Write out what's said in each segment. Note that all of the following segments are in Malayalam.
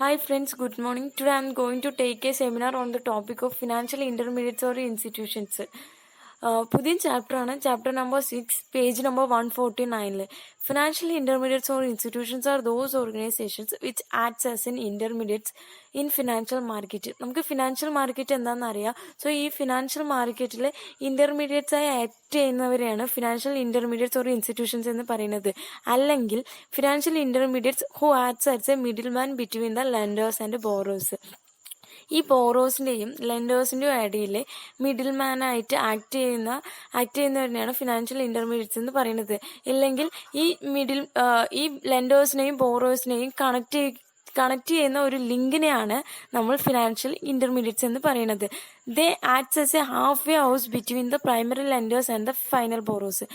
Hi friends, good morning. Today I am going to take a seminar on the topic of financial intermediates or institutions. പുതിയ ചാപ്റ്ററാണ് chapter number 6 page number 149. Financial intermediaries or institutions are those organisations which acts as an intermediaries in financial market. നമുക്ക് ഫിനാൻഷ്യൽ മാർക്കറ്റ് എന്താണെന്ന് അറിയാം. സോ ഈ ഫിനാൻഷ്യൽ മാർക്കറ്റിൽ ഇന്റർമീഡിയറ്റ്സ് ആയി ആക്ട് ചെയ്യുന്നവരെയാണ് ഫിനാൻഷ്യൽ ഇന്റർമീഡിയറ്റ്സ് ഓർ ഇൻസ്റ്റിറ്റ്യൂഷൻസ് എന്ന് പറയുന്നത്. അല്ലെങ്കിൽ financial intermediaries who acts as a middle man between the lenders and borrowers. ഈ ബോറോസിന്റെയും ലെൻഡേഴ്സിന്റെയും ഇടയിൽ മിഡിൽ മാനായിട്ട് ആക്ട് ചെയ്യുന്നവരെയാണ് ഫിനാൻഷ്യൽ ഇന്റർമീഡിയറ്റ്സ് എന്ന് പറയുന്നത്. ഇല്ലെങ്കിൽ ഈ ലെൻഡേഴ്സിനെയും ബോറോസിനെയും കണക്ട് ചെയ്യുന്ന ഒരു ലിങ്കിനെയാണ് നമ്മൾ ഫിനാൻഷ്യൽ ഇന്റർമീഡിയറ്റ്സ് എന്ന് പറയുന്നത്. They acts as a half way house between the primary lenders and the final borrowers.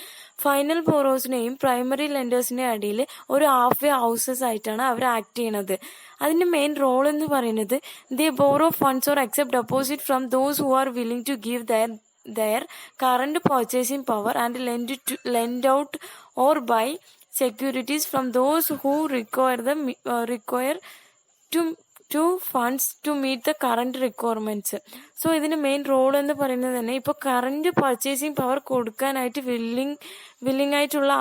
Final ബോറോസിനെയും പ്രൈമറി ലെൻഡേഴ്സിന്റെയും ഇടയിൽ ഒരു ഹാഫ് വേ ഹൗസസ് ആയിട്ടാണ് അവർ ആക്ട് ചെയ്യുന്നത്. അതിന്റെ മെയിൻ റോൾ എന്ന് പറയുന്നത് they borrow funds or accept deposit from those who are willing to give their current purchasing power and lend out or buy securities from those who require to funds to meet the current requirements. So ഇതിന് മെയിൻ റോൾ എന്ന് പറയുന്നത് തന്നെ ഇപ്പോൾ കറന്റ് പർച്ചേസിങ് പവർ കൊടുക്കാനായിട്ട് വില്ലിംഗ് ആയിട്ടുള്ള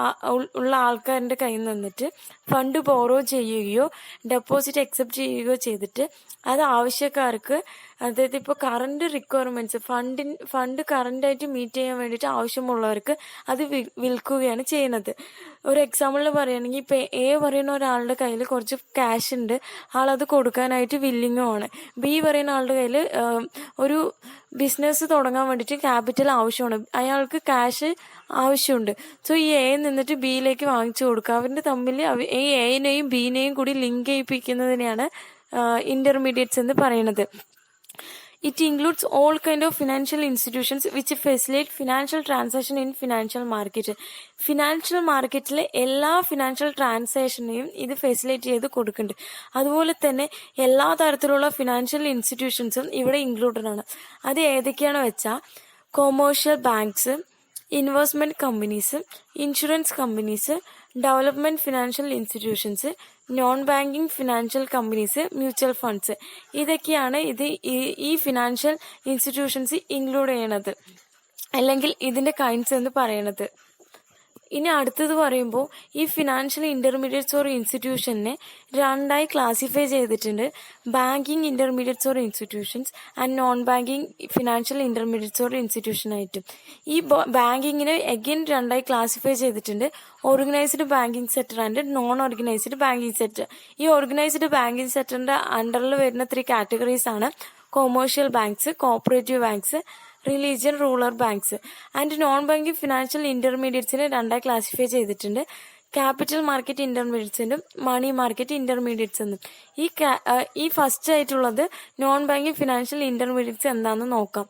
ആൾക്കാരുടെ കയ്യിൽ നിന്നിട്ട് ഫണ്ട് ബോറോ ചെയ്യുകയോ ഡെപ്പോസിറ്റ് അക്സെപ്റ്റ് ചെയ്യുകയോ ചെയ്തിട്ട് അത് ആവശ്യക്കാർക്ക്, അതായത് ഇപ്പോൾ കറണ്ട് റിക്വയർമെന്റ്സ് ഫണ്ട് കറണ്ടായിട്ട് മീറ്റ് ചെയ്യാൻ വേണ്ടിയിട്ട് ആവശ്യമുള്ളവർക്ക് അത് വിൽക്കുകയാണ് ചെയ്യുന്നത്. ഒരു എക്സാമ്പിളിൽ പറയുകയാണെങ്കിൽ ഇപ്പം എ പറയുന്ന ഒരാളുടെ കയ്യിൽ കുറച്ച് ക്യാഷ് ഉണ്ട്, ആളത് കൊടുക്കാനായിട്ട് വില്ലിങ്ങുമാണ്. ബി പറയുന്ന ആളുടെ കയ്യിൽ ഒരു ബിസിനസ് തുടങ്ങാൻ വേണ്ടിയിട്ട് ക്യാപിറ്റൽ ആവശ്യമാണ്, അയാൾക്ക് ക്യാഷ് ആവശ്യമുണ്ട്. സോ ഈ എ നിന്നിട്ട് ബിയിലേക്ക് വാങ്ങിച്ചു കൊടുക്കുക. അവരുടെ തമ്മിൽ ഈ എനെയും ബിനെയും കൂടി ലിങ്ക് ചെയ്യിപ്പിക്കുന്നതിനെയാണ് ഇന്റർമീഡിയറ്റ്സ് എന്ന് പറയുന്നത്. It includes all kind of financial institutions which facilitate financial transaction in financial market. Financial മാർക്കറ്റിലെ എല്ലാ ഫിനാൻഷ്യൽ ട്രാൻസാക്ഷനെയും ഇത് ഫെസിലിറ്റേറ്റ് ചെയ്ത് കൊടുക്കുന്നുണ്ട്. അതുപോലെ തന്നെ എല്ലാ തരത്തിലുള്ള ഫിനാൻഷ്യൽ ഇൻസ്റ്റിറ്റ്യൂഷൻസും ഇവിടെ ഇൻക്ലൂഡഡ് ആണ്. അത് ഏതൊക്കെയാണെന്ന് വെച്ചാൽ commercial banks, investment companies, insurance companies, development financial institutions, non banking financial companies, mutual funds. ഇതൊക്കെയാണ് ഈ ഫിനാൻഷ്യൽ ഇൻസ്റ്റിറ്റ്യൂഷൻസ് ഇൻക്ലൂഡ് ചെയ്യണത്, അല്ലെങ്കിൽ ഇതിന്റെ കൈൻഡ്സ് എന്ന് പറയണത്. ഇനി അടുത്തത് പറയുമ്പോൾ ഈ ഫിനാൻഷ്യൽ ഇന്റർമീഡിയറ്റ്സ് ഓർ ഇൻസ്റ്റിറ്റ്യൂഷനെ രണ്ടായി ക്ലാസിഫൈ ചെയ്തിട്ടുണ്ട്: banking intermediaries or institutions and non banking financial intermediaries or institution ആയിട്ടും. ഈ ബാങ്കിങ്ങിനെ അഗൈൻ രണ്ടായി ക്ലാസിഫൈ ചെയ്തിട്ടുണ്ട്: organised banking sector and non organised banking sector. ഈ ഓർഗനൈസ്ഡ് ബാങ്കിങ് സെക്ടറിന്റെ അണ്ടറിൽ വരുന്ന 3 കാറ്റഗറീസ് ആണ്: commercial banks, cooperative banks, regional rural banks. And non banking financial ഇന്റർമീഡിയറ്റ്സിനെ രണ്ടായി ക്ലാസിഫൈ ചെയ്തിട്ടുണ്ട്: ക്യാപിറ്റൽ മാർക്കറ്റ് ഇന്റർമീഡിയറ്റ്സ് എന്നും മണി മാർക്കറ്റ് ഇന്റർമീഡിയറ്റ്സ് എന്നും. ഈ ഫസ്റ്റ് ആയിട്ടുള്ളത് നോൺ ബാങ്കിങ് ഫിനാൻഷ്യൽ ഇന്റർമീഡിയറ്റ്സ് എന്താണെന്ന് നോക്കാം.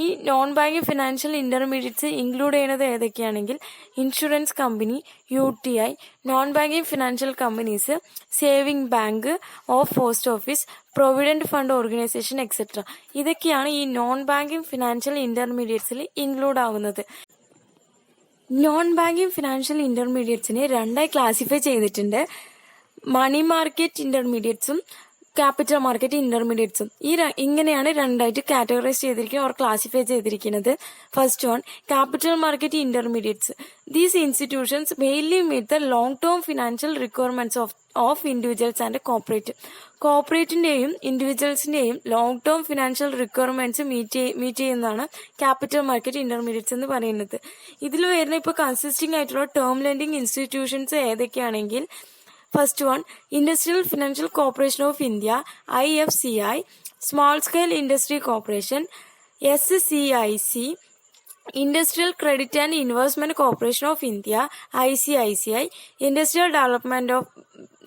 ഈ non banking financial intermediaries include ചെയ്യുന്നത് ഏതൊക്കെയാണെങ്കിൽ insurance company, UTI, non banking financial companies, saving bank of post office, provident fund organisation etcetera. ഇതൊക്കെയാണ് ഈ നോൺ ബാങ്കിങ് ഫിനാൻഷ്യൽ ഇന്റർമീഡിയറ്റ്സിൽ ഇൻക്ലൂഡ് ആവുന്നത്. നോൺ ബാങ്കിങ് ഫിനാൻഷ്യൽ ഇന്റർമീഡിയറ്റ്സിനെ രണ്ടായി ക്ലാസിഫൈ ചെയ്തിട്ടുണ്ട്: മണി മാർക്കറ്റ് ഇന്റർമീഡിയറ്റ്സും ക്യാപിറ്റൽ മാർക്കറ്റ് ഇന്റർമീഡിയറ്റ്സും. ഇങ്ങനെയാണ് രണ്ടായിട്ട് കാറ്റഗറൈസ് ചെയ്തിരിക്കുന്നത് ഓർ ക്ലാസിഫൈ ചെയ്തിരിക്കുന്നത്. First one, capital market intermediaries. These institutions mainly meet the long term financial requirements of individuals and corporate. കോർപ്പറേറ്റിന്റെയും ഇൻഡിവിജ്വൽസിന്റെയും long term financial requirements meet ചെയ്യുന്നതാണ് ക്യാപിറ്റൽ മാർക്കറ്റ് ഇന്റർമീഡിയറ്റ്സ് എന്ന് പറയുന്നത്. ഇതിൽ വരുന്ന ഇപ്പോൾ കൺസിസ്റ്റിംഗ് ആയിട്ടുള്ള ടേം ലെൻഡിങ് ഇൻസ്റ്റിറ്റ്യൂഷൻസ് ഏതൊക്കെയാണെങ്കിൽ: first one, industrial financial corporation of India IFCI, small scale industry corporation SCIC, industrial credit and investment corporation of India ICICI, industrial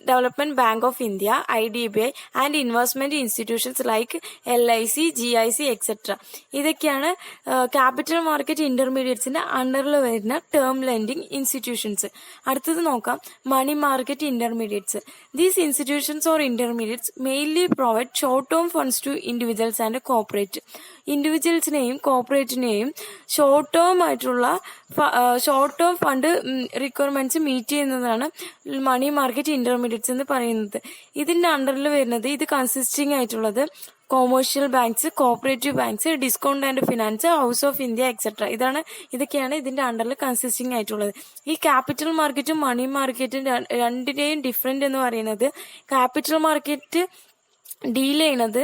development bank of India IDBI, and investment institutions like LIC, GIC etcetera. ഇതൊക്കെയാണ് ക്യാപിറ്റൽ മാർക്കറ്റ് ഇന്റർമീഡിയറ്റ്സിന്റെ അണ്ടറിൽ വരുന്ന ടേം ലെൻഡിങ് ഇൻസ്റ്റിറ്റ്യൂഷൻസ്. അടുത്തത് നോക്കാം, മണി market intermediaries. These institutions or intermediaries mainly provide short term funds to individuals and corporate. ഇൻഡിവിജ്വൽസിനെയും കോർപ്പറേറ്റിനെയും short term fund requirements meet ചെയ്യുന്നതാണ് മണി മാർക്കറ്റ് ഇന്റർമീഡിയറ്റ് ഇന്റർമീഡിയറ്റ്സ് എന്ന് പറയുന്നത്. ഇതിന്റെ അണ്ടറിൽ വരുന്നത്, ഇത് കൺസിസ്റ്റിംഗ് ആയിട്ടുള്ളത് commercial banks, cooperative banks, discount and finance, house of India etcetera. ഇതൊക്കെയാണ് ഇതിന്റെ അണ്ടറിൽ കൺസിസ്റ്റിംഗ് ആയിട്ടുള്ളത്. ഈ ക്യാപിറ്റൽ മാർക്കറ്റും മണി മാർക്കറ്റും രണ്ടിന്റെയും ഡിഫറൻറ്റ് എന്ന് പറയുന്നത്, ക്യാപിറ്റൽ മാർക്കറ്റ് ഡീൽ ചെയ്യണത്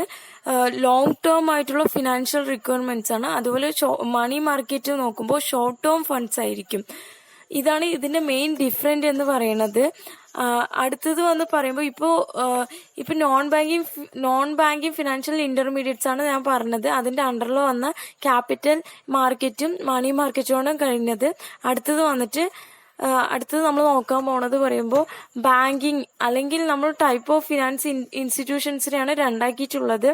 ലോങ് ടേം ആയിട്ടുള്ള ഫിനാൻഷ്യൽ റിക്വയർമെന്റ്സ് ആണ്. അതുപോലെ മണി മാർക്കറ്റ് നോക്കുമ്പോൾ ഷോർട്ട് ടേം ഫണ്ട്സ് ആയിരിക്കും. ഇതാണ് ഇതിന്റെ മെയിൻ ഡിഫറൻറ്റ് എന്ന് പറയുന്നത്. അടുത്തത് വന്ന് പറയുമ്പോൾ ഇപ്പോൾ നോൺ ബാങ്കിങ് ഫിനാൻഷ്യൽ ഇന്റർമീഡിയറ്റ്സ് ആണ് ഞാൻ പറഞ്ഞത്. അതിന്റെ അണ്ടറിൽ വന്ന ക്യാപിറ്റൽ മാർക്കറ്റും മണി മാർക്കറ്റുമാണ് കഴിഞ്ഞത്. അടുത്തത് നമ്മൾ നോക്കാൻ പോണത് പറയുമ്പോൾ ബാങ്കിങ്, അല്ലെങ്കിൽ നമ്മൾ ടൈപ്പ് ഓഫ് ഫിനാൻസ് ഇൻസ്റ്റിറ്റ്യൂഷൻസിനെയാണ് രണ്ടാക്കിയിട്ടുള്ളത്.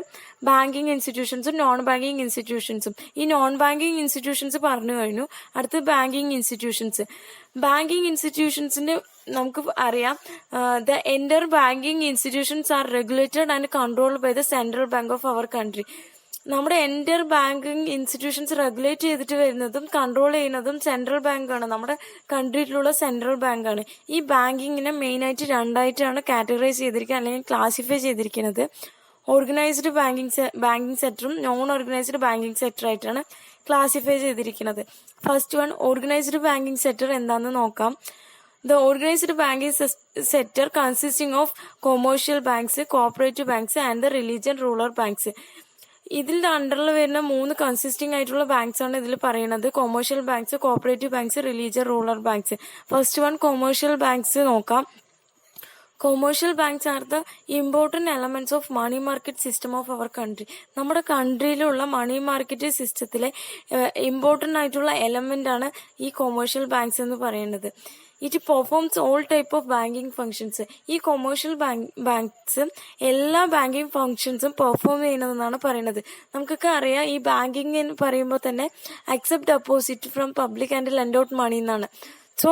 ബാങ്കിങ് ഇൻസ്റ്റിറ്റ്യൂഷൻസും നോൺ ബാങ്കിങ് ഇൻസ്റ്റിറ്റ്യൂഷൻസും. ഈ നോൺ ബാങ്കിങ് ഇൻസ്റ്റിറ്റ്യൂഷൻസ് പറഞ്ഞു കഴിഞ്ഞു. അടുത്ത് ബാങ്കിങ് ഇൻസ്റ്റിറ്റ്യൂഷൻസിന്റെ നമുക്ക് അറിയാം, the enter banking institutions are regulated and controlled by the central bank of our country. നമ്മുടെ എൻ്റർ ബാങ്കിങ് ഇൻസ്റ്റിറ്റ്യൂഷൻസ് റെഗുലേറ്റ് ചെയ്തിട്ട് വരുന്നതും കൺട്രോൾ ചെയ്യുന്നതും സെൻട്രൽ ബാങ്കാണ്, നമ്മുടെ കൺട്രിയിലുള്ള സെൻട്രൽ ബാങ്കാണ്. ഈ ബാങ്കിങ്ങിനെ മെയിനായിട്ട് രണ്ടായിട്ടാണ് കാറ്റഗറൈസ് ചെയ്തിരിക്കുന്നത്, അല്ലെങ്കിൽ ക്ലാസിഫൈ ചെയ്തിരിക്കുന്നത്. ഓർഗനൈസ്ഡ് ബാങ്കിങ് സെക്ടറും നോൺ ഓർഗനൈസ്ഡ് ബാങ്കിങ് സെക്ടർ ആയിട്ടാണ് ക്ലാസിഫൈ ചെയ്തിരിക്കുന്നത്. First one, organised banking sector എന്താണെന്ന് നോക്കാം. The organized banking sector consisting of commercial banks, cooperative banks and the religion rural banks. ഇതിന്റെ അണ്ടറിൽ വരുന്ന 3 കൺസിസ്റ്റിംഗ് ആയിട്ടുള്ള ബാങ്ക്സ് ആണ് ഇതിൽ പറയുന്നത്. Commercial banks, cooperative banks, regional rural banks. First one commercial banks നോക്കാം. Commercial banks are the important elements of money market system of our country. നമ്മുടെ കൺട്രിയിലുള്ള മണി മാർക്കറ്റ് സിസ്റ്റത്തിലെ ഇമ്പോർട്ടൻ്റ് ആയിട്ടുള്ള എലമെന്റ് ആണ് ഈ കൊമേഴ്ഷ്യൽ ബാങ്ക്സ് എന്ന് പറയുന്നത്. It performs all type of banking functions. ഈ കൊമേഴ്ഷ്യൽ ബാങ്ക്സ് എല്ലാ ബാങ്കിങ് ഫങ്ഷൻസും പെർഫോം ചെയ്യുന്നതെന്നാണ് പറയുന്നത്. നമുക്കൊക്കെ അറിയാം, ഈ ബാങ്കിങ് എന്ന് പറയുമ്പോൾ തന്നെ accept deposit from public and lent out മണി എന്നാണ്. സോ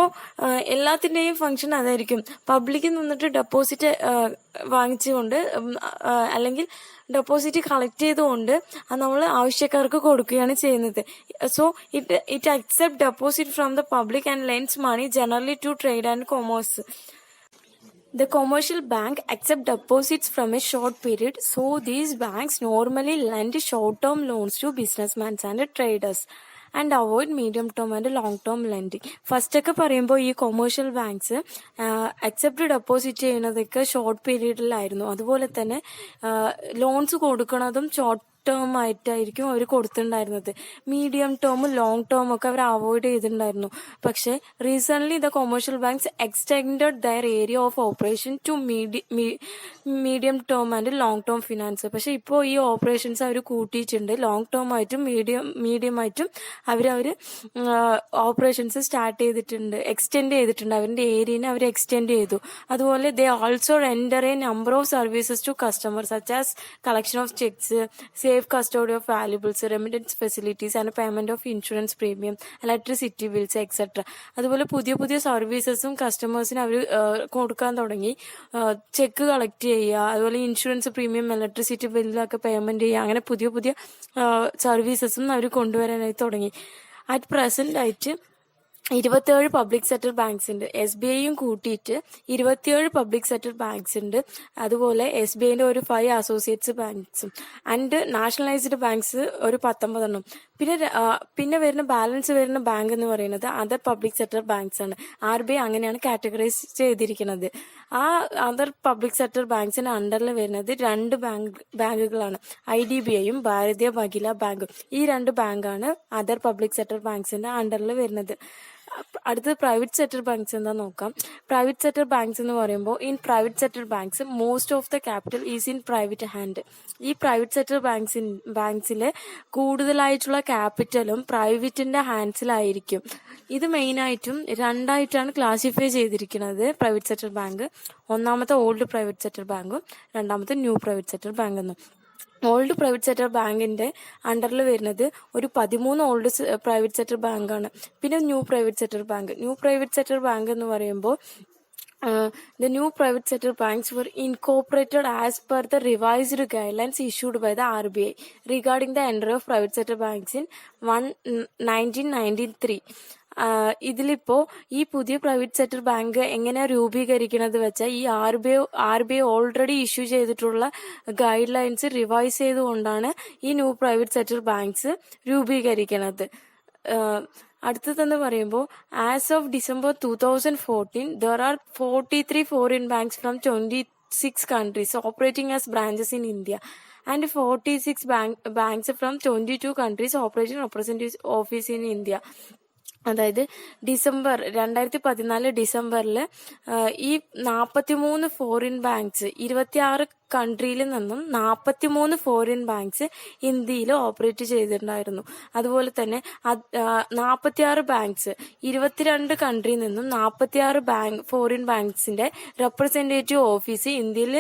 എല്ലാത്തിൻ്റെയും ഫങ്ഷൻ അതായിരിക്കും. പബ്ലിക്കിൽ നിന്നിട്ട് ഡെപ്പോസിറ്റ് വാങ്ങിച്ചുകൊണ്ട് അല്ലെങ്കിൽ ഡെപ്പോസിറ്റ് കളക്ട് ചെയ്തുകൊണ്ട് അത് നമ്മൾ ആവശ്യക്കാർക്ക് കൊടുക്കുകയാണ് ചെയ്യുന്നത്. So it accept deposit from the public and lends money generally to trade and commerce. The commercial bank accept deposits from a short period, so these banks normally lend short-term loans to businessmen and traders and avoid medium term and long term lending. First ഒക്കെ പറയുമ്പോൾ ഈ കൊമേഴ്ഷ്യൽ ബാങ്ക്സ് അക്സെപ്റ്റ് ഡെപ്പോസിറ്റ് ചെയ്യുന്നതൊക്കെ ഷോർട്ട് പീരീഡിലായിരുന്നു. അതുപോലെ തന്നെ ലോൺസ് കൊടുക്കുന്നതും ഷോർട്ട് ടേം ആയിട്ടായിരിക്കും അവർ കൊടുത്തിട്ടുണ്ടായിരുന്നത്. മീഡിയം ടേമും ലോങ് ടേമും ഒക്കെ അവർ അവോയ്ഡ് ചെയ്തിട്ടുണ്ടായിരുന്നു. പക്ഷേ recent the commercial banks extended their area of operation to medium term and long term finance. പക്ഷെ ഇപ്പോൾ ഈ ഓപ്പറേഷൻസ് അവർ കൂട്ടിയിട്ടുണ്ട്. ലോങ് ടേം ആയിട്ടും മീഡിയം ആയിട്ടും അവർ ഓപ്പറേഷൻസ് സ്റ്റാർട്ട് ചെയ്തിട്ടുണ്ട്, എക്സ്റ്റെൻഡ് ചെയ്തിട്ടുണ്ട്. അവരുടെ ഏരിയനെ അവർ എക്സ്റ്റെൻഡ് ചെയ്തു. അതുപോലെ they also render a number of services to customer such as collection of cheques, safe custody of valuables, remittance facilities and payment of insurance premium, electricity bills, etc. അതുപോലെ പുതിയ സർവീസസും കസ്റ്റമേഴ്സിന് അവർ കൊടുക്കാൻ തുടങ്ങി. ചെക്ക് കളക്ട് ചെയ്യുക, അതുപോലെ ഇൻഷുറൻസ് പ്രീമിയം, ഇലക്ട്രിസിറ്റി ബില്ലൊക്കെ പേയ്മെന്റ് ചെയ്യുക, അങ്ങനെ പുതിയ സർവീസസും അവർ കൊണ്ടുവരാനായി തുടങ്ങി. അറ്റ് പ്രസന്റ് ആയിട്ട് 27 പബ്ലിക് സെക്ടർ ബാങ്ക്സ് ഉണ്ട്. SBIയും കൂട്ടിയിട്ട് 27 പബ്ലിക് സെക്ടർ ബാങ്ക്സ് ഉണ്ട്. അതുപോലെ SBIന്റെ ഒരു 5 അസോസിയേറ്റ്സ് ബാങ്ക്സും ആൻഡ് നാഷണലൈസ്ഡ് ബാങ്ക്സ് ഒരു 19 എണ്ണം. പിന്നെ വരുന്ന ബാലൻസ് വരുന്ന ബാങ്ക് എന്ന് പറയുന്നത് അതർ പബ്ലിക് സെക്ടർ ബാങ്ക്സ് ആണ്. RBI അങ്ങനെയാണ് കാറ്റഗറൈസ് ചെയ്തിരിക്കുന്നത്. ആ അതർ പബ്ലിക് സെക്ടർ ബാങ്ക്സിന്റെ അണ്ടറിൽ വരുന്നത് 2 ബാങ്കുകളാണ്, IDBIയും ഭാരതീയ ബഹില ബാങ്കും. ഈ 2 ബാങ്കാണ് അതർ പബ്ലിക് സെക്ടർ ബാങ്ക്സിന്റെ അണ്ടറിൽ വരുന്നത്. അടുത്തത് പ്രൈവറ്റ് സെക്ടർ ബാങ്ക്സ് എന്താ നോക്കാം. പ്രൈവറ്റ് സെക്ടർ ബാങ്ക്സ് എന്ന് പറയുമ്പോൾ in private sector banks most of the capital is in private hand. ഈ പ്രൈവറ്റ് സെക്ടർ ബാങ്ക്സിലെ കൂടുതലായിട്ടുള്ള ക്യാപിറ്റലും പ്രൈവറ്റിന്റെ ഹാൻഡ്സിലായിരിക്കും. ഇത് മെയിനായിട്ടും 2ആയിട്ടാണ് ക്ലാസിഫൈ ചെയ്തിരിക്കുന്നത് പ്രൈവറ്റ് സെക്ടർ ബാങ്ക്. ഒന്നാമത്തെ ഓൾഡ് പ്രൈവറ്റ് സെക്ടർ ബാങ്കും രണ്ടാമത്തെ ന്യൂ പ്രൈവറ്റ് സെക്ടർ ബാങ്കെന്നും. ഓൾഡ് പ്രൈവറ്റ് സെക്ടർ ബാങ്കിന്റെ അണ്ടറിൽ വരുന്നത് ഒരു 13 ഓൾഡ് പ്രൈവറ്റ് സെക്ടർ ബാങ്കാണ്. പിന്നെ ന്യൂ പ്രൈവറ്റ് സെക്ടർ ബാങ്ക് എന്ന് പറയുമ്പോൾ the new private sector banks were incorporated as per the revised guidelines issued by the RBI regarding the entry of private sector banks in 1993. ഇതിലിപ്പോ ഈ പുതിയ പ്രൈവറ്റ് സെക്ടർ ബാങ്ക് എങ്ങനെയാ രൂപീകരിക്കുന്നത് വെച്ചാൽ ഈ RBI ഓൾറെഡി ഇഷ്യൂ ചെയ്തിട്ടുള്ള ഗൈഡ് ലൈൻസ് റിവൈസ് ചെയ്തുകൊണ്ടാണ് ഈ ന്യൂ പ്രൈവറ്റ് സെക്ടർ ബാങ്ക്സ് രൂപീകരിക്കുന്നത്. അടുത്തതെന്ന് പറയുമ്പോൾ as of December 2014 there are 43 foreign banks from 26 countries operating as branches in India and 46 banks from 22 countries operating representative office in India. അതായത് 2014 ഡിസംബറിൽ ഈ 43 ഫോറിൻ ബാങ്ക്സ് 26 കൺട്രിയിൽ നിന്നും 43 ഫോറിൻ ബാങ്ക്സ് ഇന്ത്യയിൽ ഓപ്പറേറ്റ് ചെയ്തിട്ടുണ്ടായിരുന്നു. അതുപോലെ തന്നെ 46 ബാങ്ക്സ് 22 കൺട്രിയിൽ നിന്നും 46 ഫോറിൻ ബാങ്ക്സിന്റെ റെപ്രസെന്റേറ്റീവ് ഓഫീസ് ഇന്ത്യയിൽ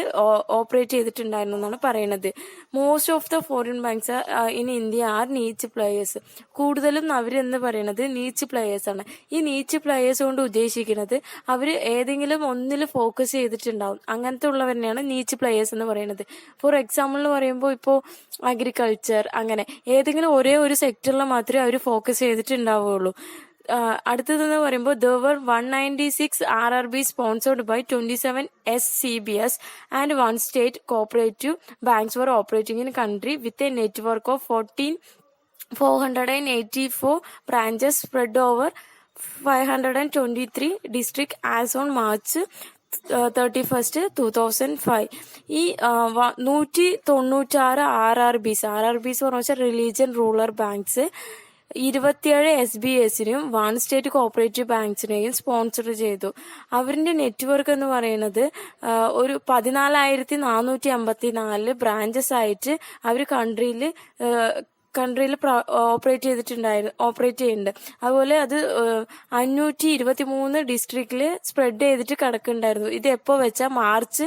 ഓപ്പറേറ്റ് ചെയ്തിട്ടുണ്ടായിരുന്നു എന്നാണ് പറയുന്നത്. Most of the foreign banks in India are niche players. കൂടുതലും അവരെന്ന് പറയുന്നത് നീച്ച് പ്ലേയേഴ്സ് ആണ്. ഈ നീച്ച് പ്ലേയേഴ്സ് കൊണ്ട് ഉദ്ദേശിക്കുന്നത് അവർ ഏതെങ്കിലും ഒന്നിൽ ഫോക്കസ് ചെയ്തിട്ടുണ്ടാവും. അങ്ങനത്തെ ഉള്ളവരെയാണ് നീച്ച് പ്ലേയേഴ്സ് എന്ന് പറയുന്നത്. ഫോർ എക്സാമ്പിൾ എന്ന് പറയുമ്പോൾ ഇപ്പോൾ അഗ്രികൾച്ചർ, അങ്ങനെ ഏതെങ്കിലും ഒരേ ഒരു സെക്ടറിൽ മാത്രമേ അവർ ഫോക്കസ് ചെയ്തിട്ടുണ്ടാവുകയുള്ളൂ. അടുത്തതെന്ന് പറയുമ്പോൾ there were 196 RRB sponsored by 27 SCBS and 1 state cooperative banks were operating in country with a network of 484 branches spread over 523 districts as on March 31st 2005. ഈ 196 RRBs എന്ന് വെച്ചാൽ റിലീജിയൻ റൂറൽ ബാങ്ക്സ് 27 SBSനെയും 1 സ്റ്റേറ്റ് കോപ്പറേറ്റീവ് ബാങ്ക്സിനെയും സ്പോൺസർ ചെയ്തു. അവരുടെ നെറ്റ്വർക്ക് എന്ന് പറയുന്നത് ഒരു 14,454 ബ്രാഞ്ചസ് ആയിട്ട് അവർ കൺട്രിയിൽ ഓപ്പറേറ്റ് ചെയ്യുന്നുണ്ട്. അതുപോലെ അത് 523 ഡിസ്ട്രിക്റ്റിൽ സ്പ്രെഡ് ചെയ്തിട്ട് കിടക്കുന്നുണ്ടായിരുന്നു. ഇത് എപ്പോ വെച്ചാൽ മാർച്ച്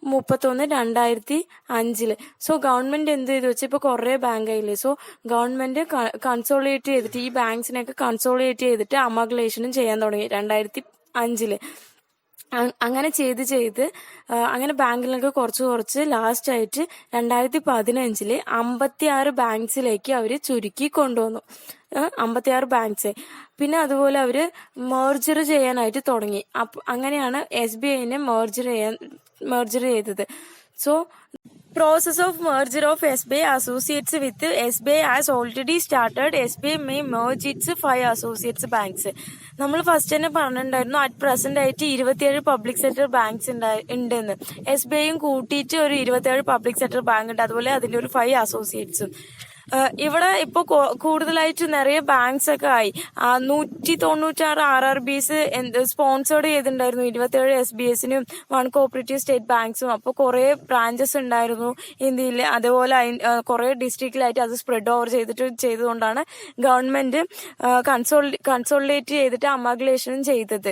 31, 2005. സോ ഗവൺമെന്റ് എന്ത് ചെയ്തു വെച്ചാൽ ഇപ്പൊ കുറെ ബാങ്ക് ആയില്ലേ, സോ ഗവൺമെന്റ് കൺസോളിഡേറ്റ് ചെയ്തിട്ട് ഈ ബാങ്ക്സിനെയൊക്കെ കൺസോളിഡേറ്റ് ചെയ്തിട്ട് അമഗ്ലേഷനും ചെയ്യാൻ തുടങ്ങി 2005. അങ്ങനെ ചെയ്ത് അങ്ങനെ ബാങ്കിലൊക്കെ കുറച്ച് ലാസ്റ്റ് ആയിട്ട് 2015 56 ബാങ്ക്സിലേക്ക് അവര് ചുരുക്കി കൊണ്ടുവന്നു. 56 ബാങ്ക്സ്. പിന്നെ അതുപോലെ അവര് മെർജർ ചെയ്യാനായിട്ട് തുടങ്ങി. അങ്ങനെയാണ് SBIനെ മെർജർ ചെയ്തത്. So process of merger of SBI associates with SBI has already started. SBI may merge its 5 associates banks. നമ്മൾ ഫസ്റ്റ് തന്നെ പറഞ്ഞിട്ടുണ്ടായിരുന്നു അറ്റ് പ്രസന്റ് ആയിട്ട് 27 പബ്ലിക് സെക്ടർ ബാങ്ക്സ് ഉണ്ടെന്ന്. SBIയും കൂട്ടിയിട്ട് ഒരു 27 പബ്ലിക് സെക്ടർ ബാങ്ക് ഉണ്ട്. അതുപോലെ അതിന്റെ ഒരു 5 അസോസിയേറ്റ്സും. ഇവിടെ ഇപ്പൊ കൂടുതലായിട്ട് നിറയെ ബാങ്ക്സ് ഒക്കെ ആയി. 196 RRBs സ്പോൺസേർഡ് ചെയ്തിട്ടുണ്ടായിരുന്നു 27 SBSനും 1 കോപ്പറേറ്റീവ് സ്റ്റേറ്റ് ബാങ്ക്സും. അപ്പൊ കുറെ ബ്രാഞ്ചസ് ഉണ്ടായിരുന്നു ഇന്ത്യയിൽ. അതേപോലെ കുറെ ഡിസ്ട്രിക്റ്റിലായിട്ട് അത് സ്പ്രെഡ് ഓവർ ചെയ്തുകൊണ്ടാണ് ഗവൺമെന്റ് കൺസോളിഡേറ്റ് ചെയ്തിട്ട് അമഗ്ലേഷനും ചെയ്തത്.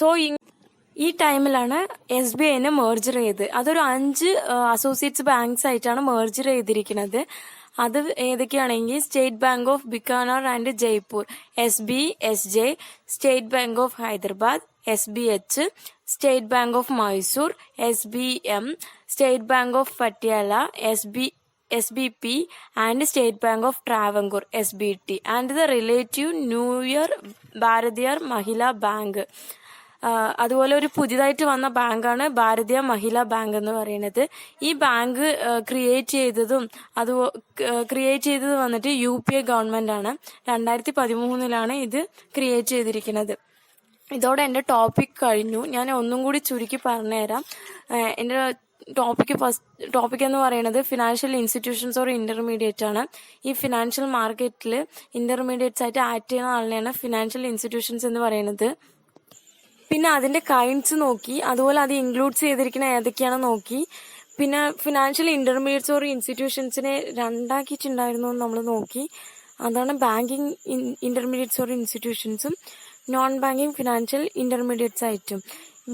സോ ഈ ടൈമിലാണ് SBIനെ മെർജർ ചെയ്ത്. അതൊരു 5 അസോസിയേറ്റ്സ് ബാങ്ക്സ് ആയിട്ടാണ് മെർജർ ചെയ്തിരിക്കുന്നത്. അത് ഏതൊക്കെയാണെങ്കിൽ state bank of Bikaner and Jaipur, SBSJ, state bank of Hyderabad, SBH, state bank of Mysore, SBM, state bank of Patiala, SBP, and State Bank of Travancore, SBT, and the relative New Bharatiyar Mahila Bank. അതുപോലെ ഒരു പുതിയതായിട്ട് വന്ന ബാങ്കാണ് ഭാരതീയ മഹിളാ ബാങ്ക് എന്ന് പറയുന്നത്. ഈ ബാങ്ക് ക്രിയേറ്റ് ചെയ്തത് വന്നിട്ട് UPA ഗവൺമെന്റ് ആണ്. 2013 ഇത് ക്രിയേറ്റ് ചെയ്തിരിക്കുന്നത്. ഇതോടെ എന്റെ ടോപ്പിക് കഴിഞ്ഞു. ഞാൻ ഒന്നും കൂടി ചുരുക്കി പറഞ്ഞുതരാം. എന്റെ ടോപ്പിക് എന്ന് പറയുന്നത് ഫിനാൻഷ്യൽ ഇൻസ്റ്റിറ്റ്യൂഷൻസ് ഓർ ഇന്റർമീഡിയറ്റ് ആണ്. ഈ ഫിനാൻഷ്യൽ മാർക്കറ്റിൽ ഇന്റർമീഡിയറ്റ്സ് ആയിട്ട് ആക്ട് ചെയ്യുന്ന ആളിനെയാണ് ഫിനാൻഷ്യൽ ഇൻസ്റ്റിറ്റ്യൂഷൻസ് എന്ന് പറയുന്നത്. പിന്നെ അതിന്റെ കൈൻഡ്സ് നോക്കി, അതുപോലെ അത് ഇൻക്ലൂഡ്സ് ചെയ്തിരിക്കുന്ന ഏതൊക്കെയാണ് നോക്കി. പിന്നെ ഫിനാൻഷ്യൽ ഇന്റർമീഡിയറ്റ്സ് ഓർ ഇൻസ്റ്റിറ്റ്യൂഷൻസിനെ രണ്ടാക്കിയിട്ടുണ്ടായിരുന്നു നമ്മൾ നോക്കി. അതാണ് ബാങ്കിങ് ഇന്റർമീഡിയറ്റ്സ് ഓർ ഇൻസ്റ്റിറ്റ്യൂഷൻസും നോൺ ബാങ്കിങ് ഫിനാൻഷ്യൽ ഇന്റർമീഡിയറ്റ്സ് ആയിട്ടും.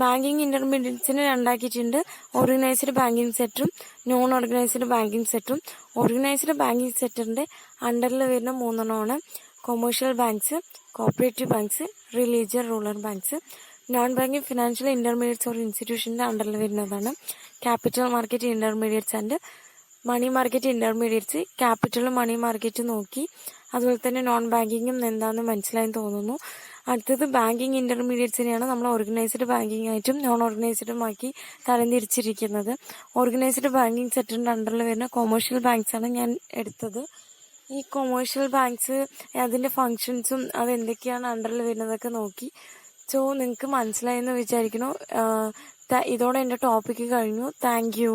ബാങ്കിങ് ഇന്റർമീഡിയറ്റ്സിനെ രണ്ടാക്കിയിട്ടുണ്ട്. ഓർഗനൈസ്ഡ് ബാങ്കിങ് സെക്ടറും നോൺ ഓർഗനൈസ്ഡ് ബാങ്കിങ് സെക്ടറും. ഓർഗനൈസ്ഡ് ബാങ്കിങ് സെക്ടറിന്റെ അണ്ടറിൽ വരുന്ന 3 commercial banks, cooperative banks, regional rural banks. Non banking financial intermediaries or ഇൻസ്റ്റിറ്റ്യൂഷന്റെ അണ്ടറിൽ വരുന്നതാണ് capital market intermediaries and money market intermediaries. Capital money market നോക്കി. അതുപോലെ തന്നെ നോൺ ബാങ്കിങ്ങും എന്താണെന്ന് മനസ്സിലായി തോന്നുന്നു. അടുത്തത് ബാങ്കിങ് ഇൻ്റർമീഡിയറ്റ്സിനെയാണ് നമ്മൾ ഓർഗനൈസ്ഡ് ബാങ്കിങ് ആയിട്ടും നോൺ ഓർഗനൈസ്ഡുമാക്കി തരംതിരിച്ചിരിക്കുന്നത്. ഓർഗനൈസ്ഡ് ബാങ്കിങ് സെക്ടറിൻ്റെ അണ്ടറിൽ വരുന്ന കൊമേഴ്ഷ്യൽ ബാങ്ക്സാണ് ഞാൻ എടുത്തത്. ഈ കൊമേഴ്ഷ്യൽ ബാങ്ക്സ് അതിൻ്റെ ഫങ്ഷൻസും അതെന്തൊക്കെയാണ് അണ്ടറിൽ വരുന്നതൊക്കെ നോക്കി. സോ നിങ്ങൾക്ക് മനസ്സിലായെന്ന് വിചാരിക്കുന്നു. ഇതോടെ എൻ്റെ ടോപ്പിക്ക് കഴിഞ്ഞു. Thank you.